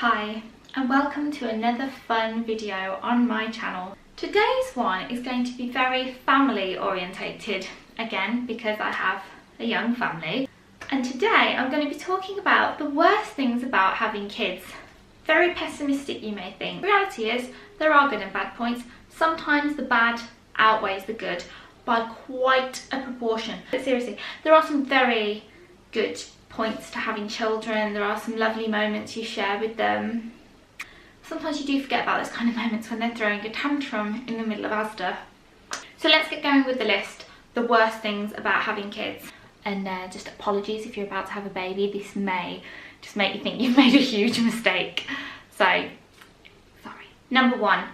Hi and welcome to another fun video on my channel. Today's one is going to be very family orientated again because I have a young family, and today I'm going to be talking about the worst things about having kids. Very pessimistic you may think. The reality is there are good and bad points. Sometimes the bad outweighs the good by quite a proportion, but seriously there are some very good points to having children. There are some lovely moments you share with them. Sometimes you do forget about those kind of moments when they're throwing a tantrum in the middle of Asda. So let's get going with the list. The worst things about having kids. And just apologies if you're about to have a baby. This may just make you think you've made a huge mistake. So, sorry. Number one,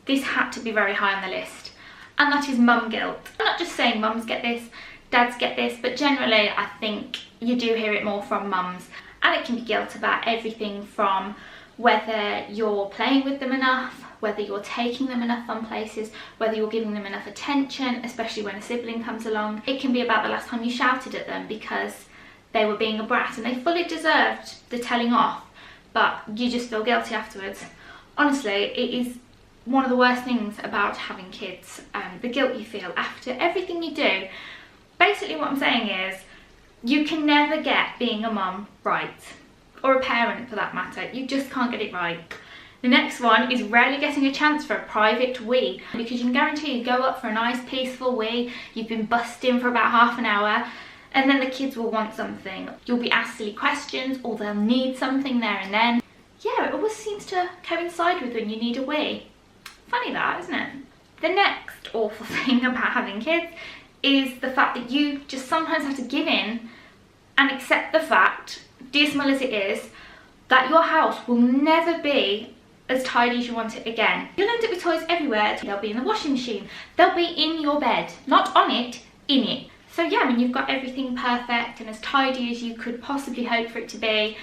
this had to be very high on the list, and that is mum guilt. I'm not just saying mums get this, dads get this, but generally I think you do hear it more from mums, and it can be guilt about everything from whether you're playing with them enough, whether you're taking them enough fun places, whether you're giving them enough attention, especially when a sibling comes along. It can be about the last time you shouted at them because they were being a brat and they fully deserved the telling off, but you just feel guilty afterwards. Honestly, it is one of the worst things about having kids, the guilt you feel after everything you do. Basically what I'm saying is, you can never get being a mum right, or a parent for that matter. You just can't get it right. The next one is rarely getting a chance for a private wee, because you can guarantee you go up for a nice peaceful wee, you've been busting for about half an hour, and then the kids will want something. You'll be asked silly questions, or they'll need something there and then. Yeah, it always seems to coincide with when you need a wee. Funny that, isn't it? The next awful thing about having kids is the fact that you just sometimes have to give in and accept the fact, dismal as it is, that your house will never be as tidy as you want it again. You'll end up with toys everywhere. They'll be in the washing machine, they'll be in your bed, not on it, in it. So yeah, when you've got everything perfect and as tidy as you could possibly hope for it to be,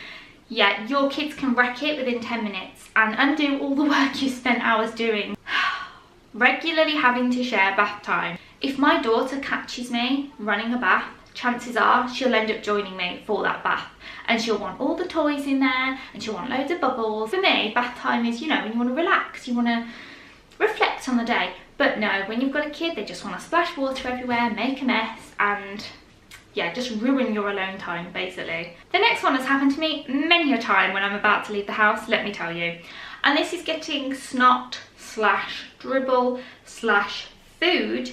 yeah, your kids can wreck it within 10 minutes and undo all the work you spent hours doing. Regularly having to share bath time. If my daughter catches me running a bath, chances are she'll end up joining me for that bath, and she'll want all the toys in there and she'll want loads of bubbles. For me, bath time is, you know, when you want to relax, you want to reflect on the day. But no, when you've got a kid, they just want to splash water everywhere, make a mess, and yeah, just ruin your alone time basically. The next one has happened to me many a time when I'm about to leave the house, let me tell you. And this is getting snot / dribble / food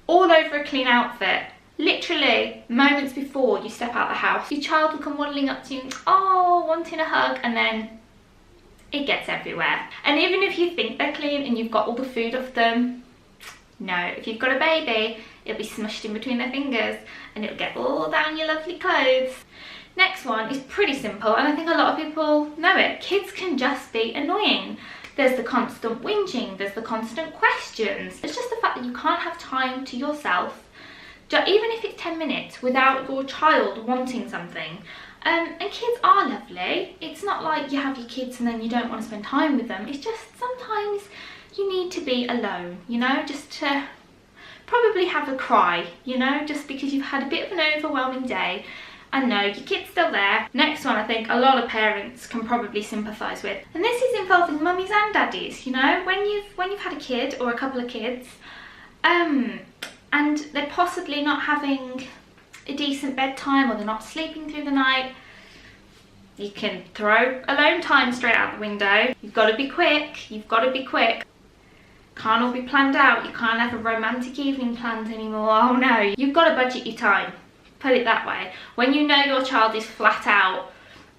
all over a clean outfit. Literally moments before you step out the house, your child will come waddling up to you, oh, wanting a hug, and then it gets everywhere. And even if you think they're clean and you've got all the food off them, no, if you've got a baby, it'll be smushed in between their fingers and it'll get all down your lovely clothes. Next one is pretty simple, and I think a lot of people know it. Kids can just be annoying. There's the constant whinging, there's the constant questions. It's just the fact that you can't have time to yourself, even if it's 10 minutes, without your child wanting something. And kids are lovely. It's not like you have your kids and then you don't want to spend time with them. It's just sometimes you need to be alone, you know, just to probably have a cry, you know, just because you've had a bit of an overwhelming day. And no, your kid's still there. Next one I think a lot of parents can probably sympathise with. And this is involving mummies and daddies, you know, when you've had a kid or a couple of kids, and they're possibly not having a decent bedtime, or they're not sleeping through the night, you can throw alone time straight out the window. You've got to be quick, you've got to be quick. Can't all be planned out. You can't have a romantic evening planned anymore. Oh no, you've got to budget your time. Put it that way. When you know your child is flat out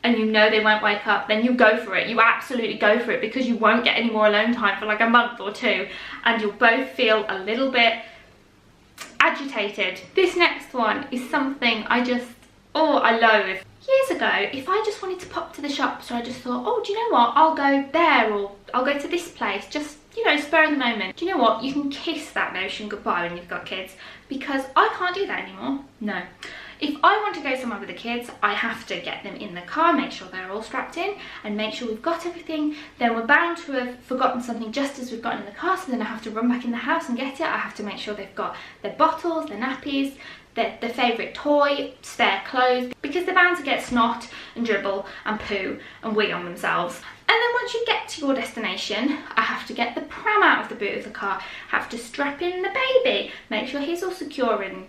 and you know they won't wake up, then you go for it. You absolutely go for it, because you won't get any more alone time for like a month or two, and you'll both feel a little bit agitated. This next one is something I loathe. Years ago, if I just wanted to pop to the shops, or I just thought, oh, do you know what, I'll go there, or I'll go to this place, just, you know, spur of the moment. Do you know what, you can kiss that notion goodbye when you've got kids, because I can't do that anymore. No. If I want to go somewhere with the kids, I have to get them in the car, make sure they're all strapped in, and make sure we've got everything. Then we're bound to have forgotten something just as we've gotten in the car, so then I have to run back in the house and get it. I have to make sure they've got their bottles, their nappies, their favourite toy, spare clothes, because they're bound to get snot and dribble and poo and wee on themselves. And once you get to your destination, I have to get the pram out of the boot of the car, have to strap in the baby, make sure he's all secure and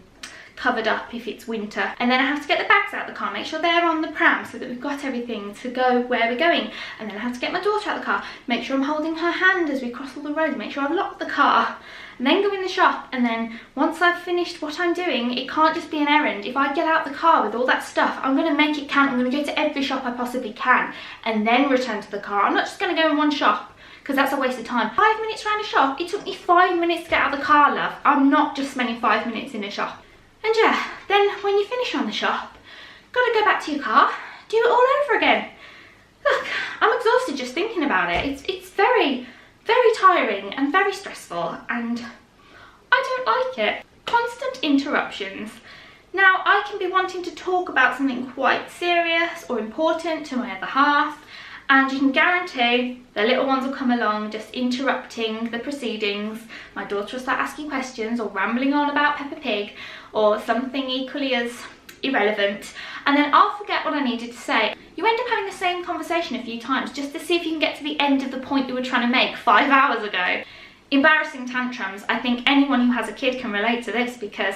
covered up if it's winter, and then I have to get the bags out of the car, make sure they're on the pram so that we've got everything to go where we're going, and then I have to get my daughter out of the car, make sure I'm holding her hand as we cross all the roads, make sure I've locked the car, and then go in the shop. And then once I've finished what I'm doing, it can't just be an errand. If I get out the car with all that stuff, I'm going to make it count. I'm going to go to every shop I possibly can and then return to the car. I'm not just going to go in one shop because that's a waste of time. 5 minutes around a shop, it took me 5 minutes to get out of the car, love. I'm not just spending 5 minutes in a shop. And yeah, then when you finish on the shop, gotta go back to your car, do it all over again. Look, I'm exhausted just thinking about it. It's very, very tiring and very stressful, and I don't like it. Constant interruptions. Now, I can be wanting to talk about something quite serious or important to my other half, and you can guarantee the little ones will come along just interrupting the proceedings. My daughter will start asking questions or rambling on about Peppa Pig or something equally as irrelevant, and then I'll forget what I needed to say. You end up having the same conversation a few times just to see if you can get to the end of the point you were trying to make 5 hours ago. Embarrassing tantrums. I think anyone who has a kid can relate to this because,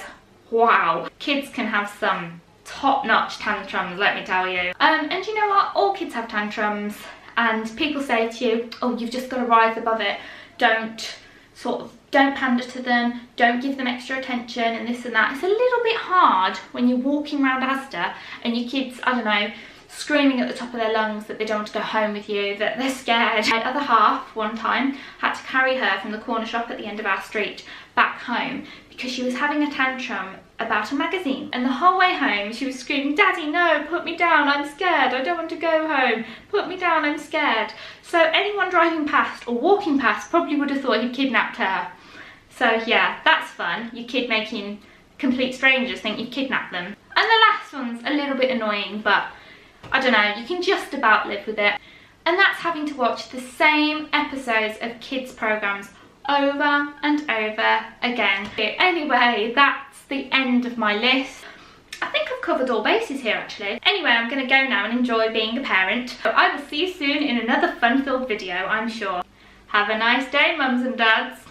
wow, kids can have some top-notch tantrums, let me tell you. And you know what? All kids have tantrums, and people say to you, oh, you've just got to rise above it. Don't pander to them, don't give them extra attention and this and that. It's a little bit hard when you're walking around Asda and your kids, I don't know, screaming at the top of their lungs that they don't want to go home with you, that they're scared. My other half, one time, had to carry her from the corner shop at the end of our street back home because she was having a tantrum about a magazine, and the whole way home she was screaming, Daddy, no, put me down, I'm scared, I don't want to go home, put me down, I'm scared. So anyone driving past or walking past probably would have thought he'd kidnapped her. So yeah, that's fun, your kid making complete strangers think you've kidnapped them. And the last one's a little bit annoying, but I don't know, you can just about live with it. And that's having to watch the same episodes of kids programs over and over again. Anyway, that's the end of my list. I think I've covered all bases here actually. Anyway, I'm going to go now and enjoy being a parent. So I will see you soon in another fun-filled video, I'm sure. Have a nice day, mums and dads.